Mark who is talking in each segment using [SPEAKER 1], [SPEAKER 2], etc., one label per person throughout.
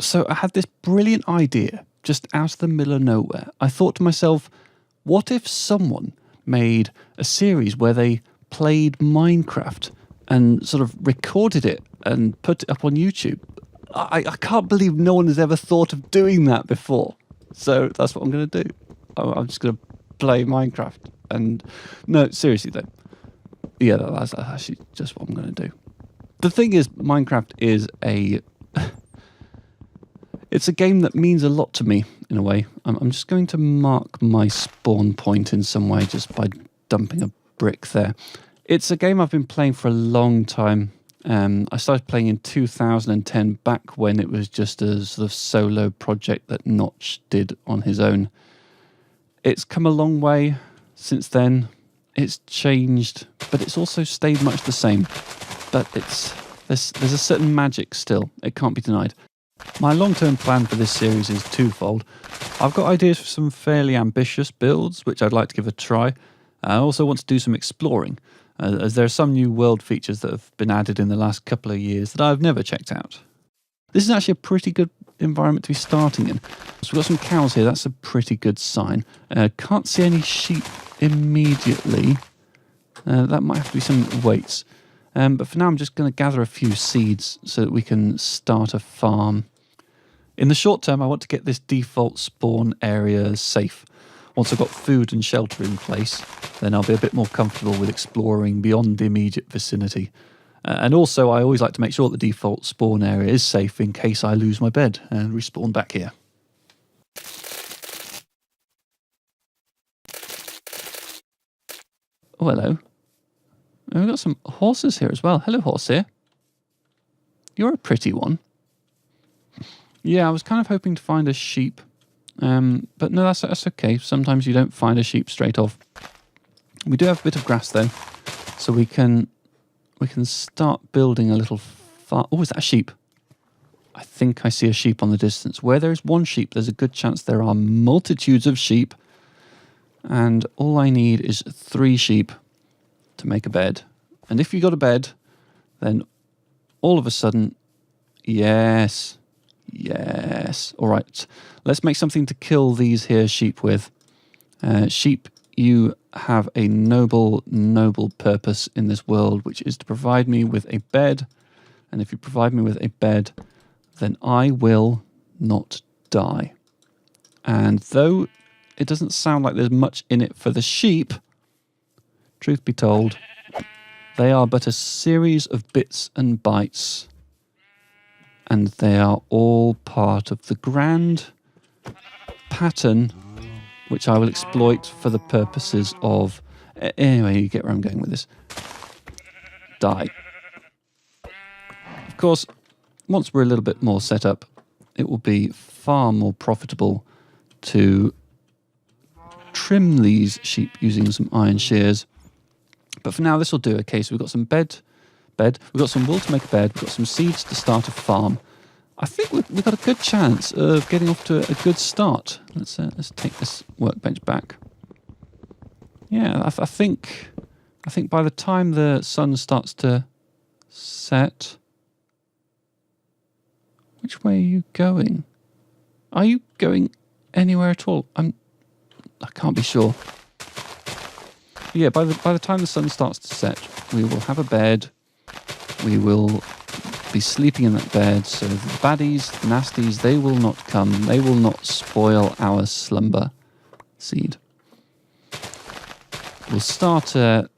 [SPEAKER 1] So I had this brilliant idea just out of the middle of nowhere. I thought to myself, what if someone made a series where they played Minecraft and sort of recorded it and put it up on YouTube? I can't believe no one has ever thought of doing that before. So that's what I'm going to do. I'm just going to play Minecraft. And no, seriously though. Yeah, that's actually just what I'm going to do. The thing is, Minecraft is it's a game that means a lot to me, in a way. I'm just going to mark my spawn point in some way just by dumping a brick there. It's a game I've been playing for a long time. I started playing in 2010, back when it was just a sort of solo project that Notch did on his own. It's come a long way since then. It's changed, but it's also stayed much the same. But there's a certain magic still. It can't be denied. My long-term plan for this series is twofold. I've got ideas for some fairly ambitious builds, which I'd like to give a try. I also want to do some exploring, as there are some new world features that have been added in the last couple of years that I've never checked out. This is actually a pretty good environment to be starting in. So we've got some cows here, that's a pretty good sign. Can't see any sheep immediately. That might have to be some weights. But for now I'm just going to gather a few seeds so that we can start a farm. In the short term, I want to get this default spawn area safe. Once I've got food and shelter in place, then I'll be a bit more comfortable with exploring beyond the immediate vicinity. And also, I always like to make sure the default spawn area is safe in case I lose my bed and respawn back here. Oh, hello. We've got some horses here as well. Hello, horse here. You're a pretty one. Yeah, I was kind of hoping to find a sheep. But no, that's okay. Sometimes you don't find a sheep straight off. We do have a bit of grass though, so we can start building a little farm. Oh, is that a sheep? I think I see a sheep on the distance. Where there is one sheep, there's a good chance there are multitudes of sheep. And all I need is 3 sheep to make a bed. And if you got a bed, then all of a sudden, yes. All right, let's make something to kill these here sheep with. Sheep, you have a noble purpose in this world, which is to provide me with a bed. And if you provide me with a bed, then I will not die. And though it doesn't sound like there's much in it for the sheep, truth be told, they are but a series of bits and bytes. And they are all part of the grand pattern, which I will exploit for the purposes of... Anyway, you get where I'm going with this. Die. Of course, once we're a little bit more set up, it will be far more profitable to trim these sheep using some iron shears. But for now, this will do. Okay, so we've got some bed. We've got some wool to make a bed. We've got some seeds to start a farm. I think we've got a good chance of getting off to a good start. Let's take this workbench back. Yeah, I think by the time the sun starts to set... Which way are you going? Are you going anywhere at all? I can't be sure. Yeah, by the time the sun starts to set, we will have a bed. We will be sleeping in that bed, so the baddies, the nasties, they will not come. They will not spoil our slumber seed. We'll start a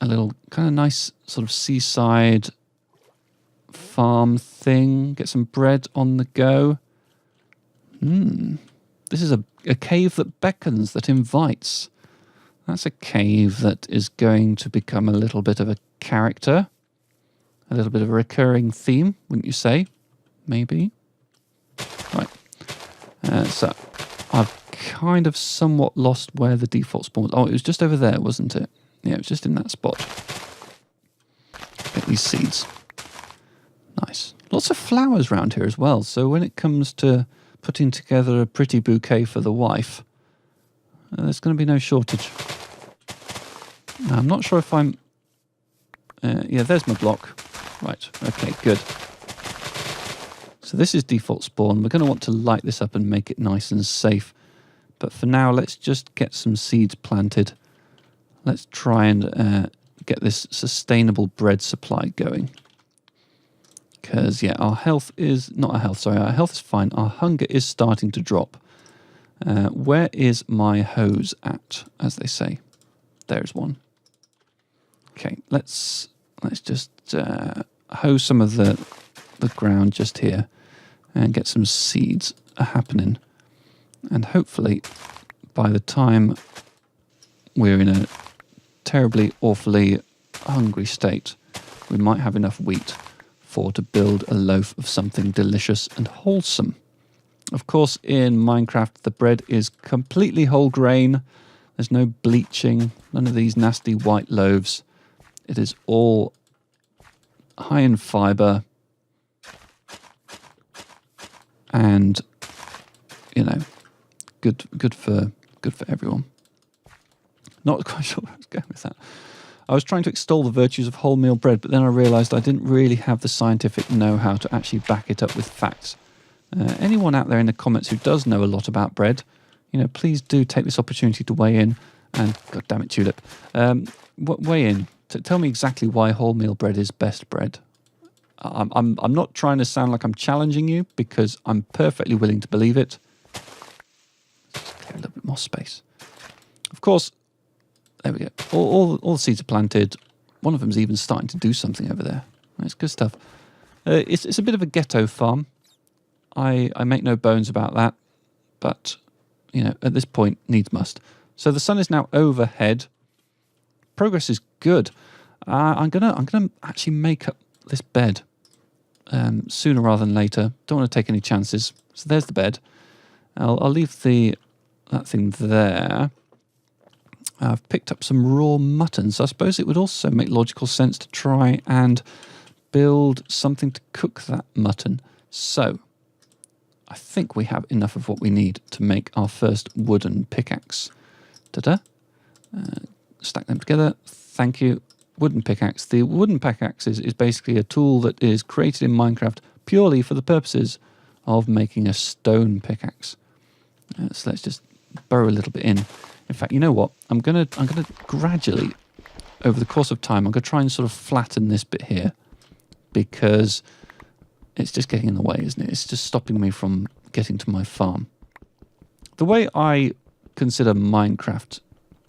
[SPEAKER 1] little kind of nice sort of seaside farm thing. Get some bread on the go. This is a cave that beckons, that invites. That's a cave that is going to become a little bit of a character. A little bit of a recurring theme, wouldn't you say? Maybe. Right. So I've kind of somewhat lost where the default spawn was. Oh, it was just over there, wasn't it? Yeah, it was just in that spot. Get these seeds. Nice. Lots of flowers around here as well. So when it comes to putting together a pretty bouquet for the wife, there's going to be no shortage. Now, I'm not sure if I'm... yeah, there's my block. Right, okay, good. So this is default spawn. We're going to want to light this up and make it nice and safe. But for now, let's just get some seeds planted. Let's try and get this sustainable bread supply going. Because, yeah, our health is... Not our health, sorry. Our health is fine. Our hunger is starting to drop. Where is my hose at, as they say? There's one. Okay, let's just hose some of the ground just here and get some seeds happening. And hopefully, by the time we're in a terribly, awfully hungry state, we might have enough wheat to build a loaf of something delicious and wholesome. Of course, in Minecraft, the bread is completely whole grain. There's no bleaching, none of these nasty white loaves. It is all high in fiber and, you know, good for everyone. Not quite sure where I was going with that. I was trying to extol the virtues of wholemeal bread, but then I realised I didn't really have the scientific know-how to actually back it up with facts. Anyone out there in the comments who does know a lot about bread, you know, please do take this opportunity to weigh in. And God damn it, Tulip, weigh in. Tell me exactly why wholemeal bread is best bread. I'm not trying to sound like I'm challenging you, because I'm perfectly willing to believe it. Just clear a little bit more space. Of course. There we go. All the seeds are planted. One of them's even starting to do something over there. That's good stuff. It's a bit of a ghetto farm. I make no bones about that. But, you know, at this point, needs must. So the sun is now overhead. Progress is good. I'm gonna actually make up this bed sooner rather than later. Don't want to take any chances. So there's the bed. I'll leave that thing there. I've picked up some raw mutton, so I suppose it would also make logical sense to try and build something to cook that mutton. So, I think we have enough of what we need to make our first wooden pickaxe. Ta-da! Stack them together. Thank you. Wooden pickaxe. The wooden pickaxe is basically a tool that is created in Minecraft purely for the purposes of making a stone pickaxe. So let's just burrow a little bit in. In fact, you know what? I'm gonna gradually, over the course of time, I'm gonna try and sort of flatten this bit here, because it's just getting in the way, isn't it? It's just stopping me from getting to my farm. The way I consider Minecraft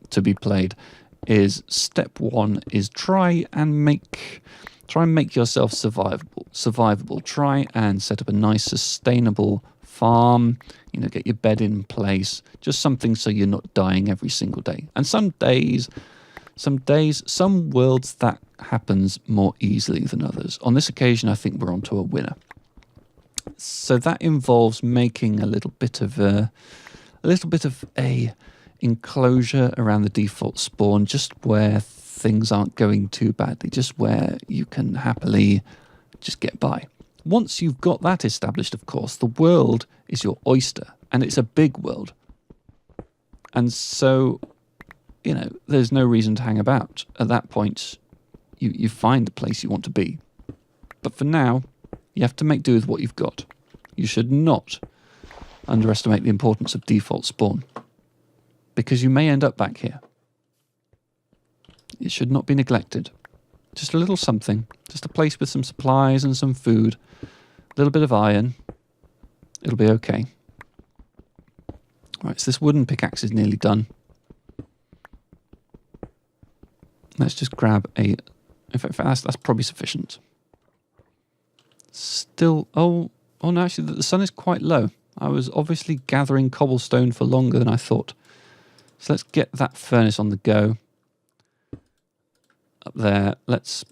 [SPEAKER 1] to be played is step one is try and make yourself survivable. Try and set up a nice sustainable farm, you know, get your bed in place, just something so you're not dying every single day. And some worlds that happens more easily than others. On this occasion, I think we're onto a winner. So that involves making a little bit of a enclosure around the default spawn, just where things aren't going too badly, just where you can happily just get by. Once you've got that established, of course, the world is your oyster, and it's a big world. And so, you know, there's no reason to hang about. At that point, you find the place you want to be. But for now, you have to make do with what you've got. You should not underestimate the importance of default spawn, because you may end up back here. It should not be neglected. Just a little something, just a place with some supplies and some food, a little bit of iron. It'll be okay. Right, so this wooden pickaxe is nearly done. Let's just grab a... In fact, that's probably sufficient. Still... Oh no, actually, the sun is quite low. I was obviously gathering cobblestone for longer than I thought. So let's get that furnace on the go. Up there, let's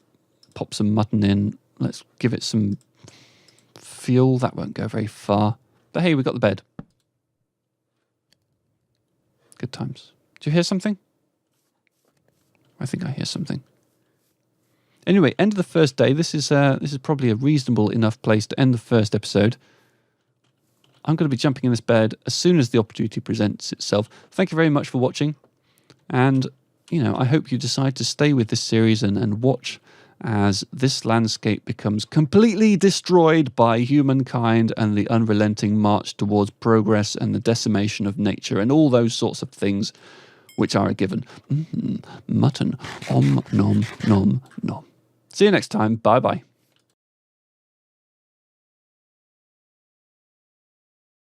[SPEAKER 1] pop some mutton in. Let's give it some fuel. That won't go very far. But hey, we got the bed. Good times. Do you hear something? I think I hear something. Anyway, end of the first day. This is probably a reasonable enough place to end the first episode. I'm going to be jumping in this bed as soon as the opportunity presents itself. Thank you very much for watching. And, you know, I hope you decide to stay with this series and watch as this landscape becomes completely destroyed by humankind and the unrelenting march towards progress and the decimation of nature and all those sorts of things which are a given. Mutton. Om nom nom nom. See you next time. Bye bye.